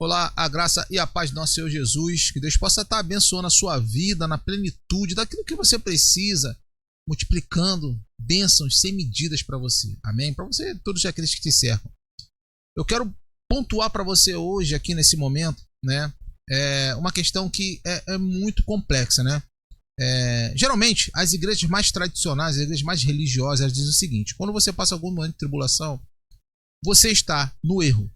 Olá, a graça e a paz do nosso Senhor Jesus, que Deus possa estar abençoando a sua vida na plenitude daquilo que você precisa, multiplicando bênçãos sem medidas para você. Amém? Para você e todos aqueles que te cercam. Eu quero pontuar para você hoje, aqui nesse momento, né, uma questão que é muito complexa, né? Geralmente, as igrejas mais tradicionais, as igrejas mais religiosas, elas dizem o seguinte: quando você passa algum momento de tribulação, você está no erro.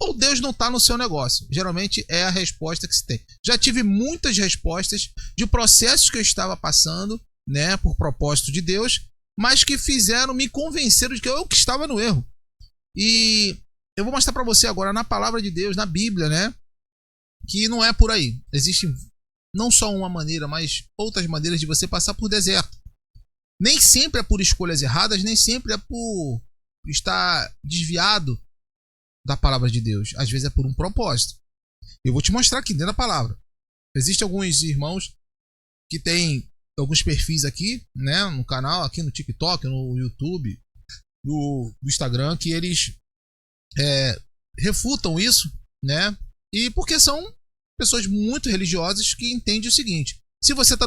Ou Deus não está no seu negócio. Geralmente é a resposta que se tem. Já tive muitas respostas de processos que eu estava passando, né, por propósito de Deus, mas que fizeram, me convenceram de que eu que estava no erro. E eu vou mostrar para você agora na palavra de Deus, na Bíblia, né, que não é por aí. Existe não só uma maneira, mas outras maneiras de você passar por deserto. Nem sempre é por escolhas erradas, nem sempre é por estar desviado da palavra de Deus. Às vezes é por um propósito. Eu vou te mostrar aqui dentro da palavra. Existem alguns irmãos que têm alguns perfis aqui, né, no canal, aqui no TikTok, no YouTube, no Instagram, que eles refutam isso, né? E porque são pessoas muito religiosas que entendem o seguinte: se você está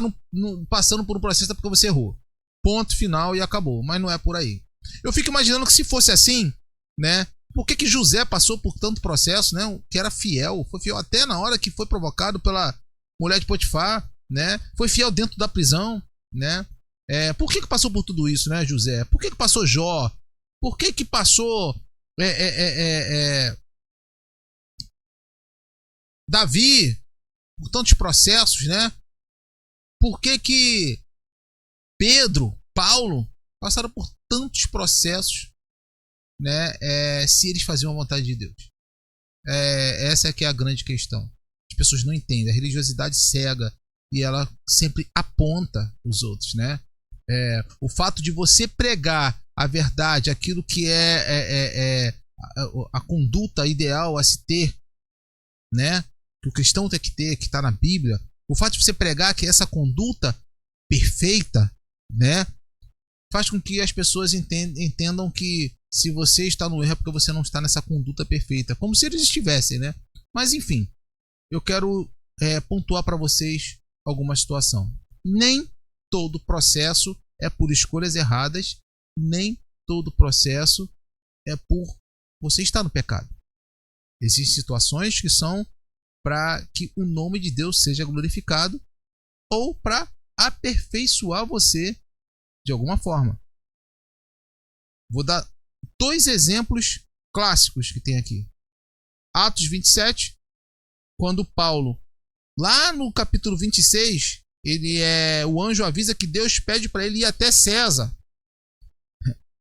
passando por um processo é porque você errou. Ponto final e acabou. Mas não é por aí. Eu fico imaginando que se fosse assim, né? Por que José passou por tanto processo, né? Que era fiel, foi fiel até na hora que foi provocado pela mulher de Potifar, né? Foi fiel dentro da prisão, né? Por que passou por tudo isso, né, José? Por que passou Jó? Por que passou Davi por tantos processos, né? Por que Pedro, Paulo passaram por tantos processos, né, se eles faziam a vontade de Deus? Essa é que é a grande questão. As pessoas não entendem. A religiosidade cega e ela sempre aponta os outros, né? O fato de você pregar a verdade, aquilo que é a conduta ideal a se ter, né, que o cristão tem que ter, que está na Bíblia, o fato de você pregar que essa conduta perfeita, né, faz com que as pessoas entendam que se você está no erro é porque você não está nessa conduta perfeita, como se eles estivessem, né? Mas enfim, eu quero pontuar para vocês alguma situação. Nem todo processo é por escolhas erradas, nem todo processo é por você estar no pecado. Existem situações que são para que o nome de Deus seja glorificado ou para aperfeiçoar você de alguma forma. Vou dar dois exemplos clássicos que tem aqui. Atos 27, quando Paulo, lá no capítulo 26, o anjo avisa que Deus pede para ele ir até César.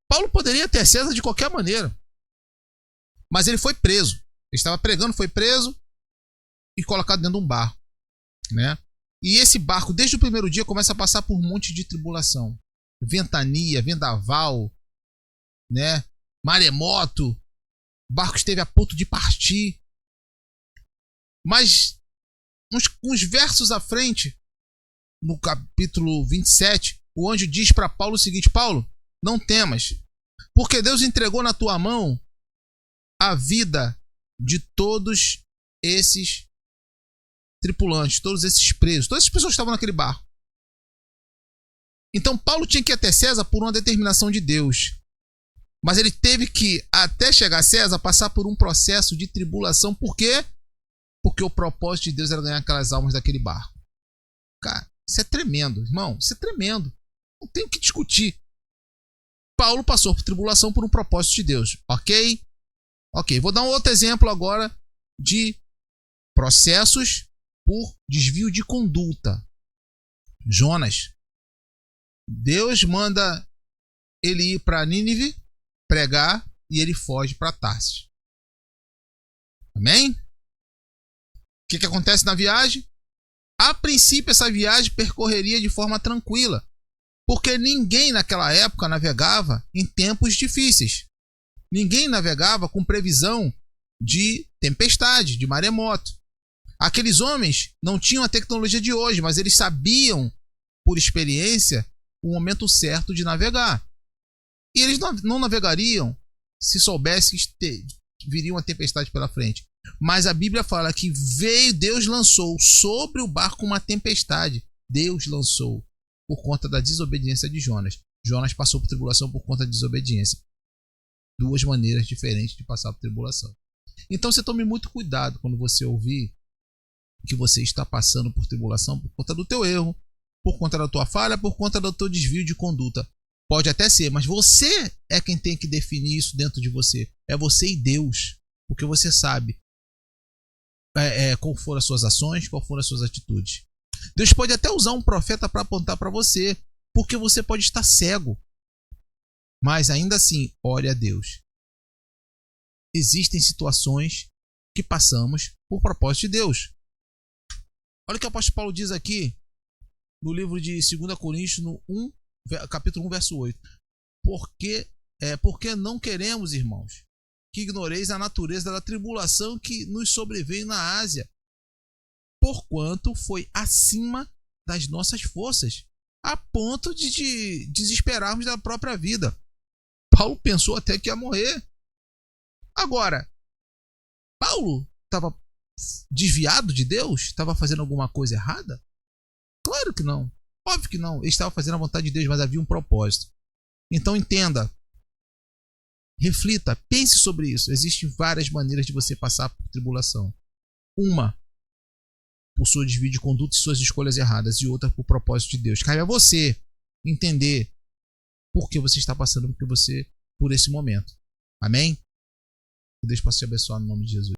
Paulo poderia ir até César de qualquer maneira, mas ele foi preso. Ele estava pregando, foi preso e colocado dentro de um barco, né? E esse barco, desde o primeiro dia, começa a passar por um monte de tribulação. Ventania, vendaval, né? Maremoto. O barco esteve a ponto de partir. Mas uns versos à frente, no capítulo 27, o anjo diz para Paulo o seguinte: Paulo, não temas, porque Deus entregou na tua mão a vida de todos esses tripulantes, todos esses presos, todas as pessoas que estavam naquele barco. Então Paulo tinha que ir até César por uma determinação de Deus. Mas ele teve que, até chegar a César, passar por um processo de tribulação. Por quê? Porque o propósito de Deus era ganhar aquelas almas daquele barco. Cara, isso é tremendo, irmão. Isso é tremendo. Não tem o que discutir. Paulo passou por tribulação por um propósito de Deus. Ok? Ok. Vou dar um outro exemplo agora de processos por desvio de conduta. Jonas. Deus manda ele ir para Nínive pregar e ele foge para Tarsis. Amém? O que acontece na viagem? A princípio, essa viagem percorreria de forma tranquila, porque ninguém naquela época navegava em tempos difíceis. Ninguém navegava com previsão de tempestade, de maremoto. Aqueles homens não tinham a tecnologia de hoje, mas eles sabiam, por experiência, o momento certo de navegar. E eles não navegariam se soubessem que viria uma tempestade pela frente. Mas a Bíblia fala que Deus lançou sobre o barco uma tempestade. Deus lançou por conta da desobediência de Jonas. Jonas passou por tribulação por conta da desobediência. Duas maneiras diferentes de passar por tribulação. Então você tome muito cuidado quando você ouvir que você está passando por tribulação por conta do teu erro, por conta da tua falha, por conta do teu desvio de conduta. Pode até ser, mas você é quem tem que definir isso dentro de você. É você e Deus. Porque você sabe qual foram as suas ações, qual foram as suas atitudes. Deus pode até usar um profeta para apontar para você, porque você pode estar cego. Mas ainda assim, ore a Deus. Existem situações que passamos por propósito de Deus. Olha o que o apóstolo Paulo diz aqui no livro de 2 Coríntios, no capítulo 1, verso 8. Porque não queremos, irmãos, que ignoreis a natureza da tribulação que nos sobreveio na Ásia, porquanto foi acima das nossas forças, a ponto de desesperarmos da própria vida. Paulo pensou até que ia morrer. Agora, Paulo estava desviado de Deus? Estava fazendo alguma coisa errada? Claro que não. Óbvio que não. Ele estava fazendo a vontade de Deus, mas havia um propósito. Então entenda. Reflita, pense sobre isso. Existem várias maneiras de você passar por tribulação. Uma, por seu desvio de conduta e suas escolhas erradas, e outra por propósito de Deus. Cabe a você entender por que você está passando por esse momento. Amém? Que Deus possa te abençoar no nome de Jesus.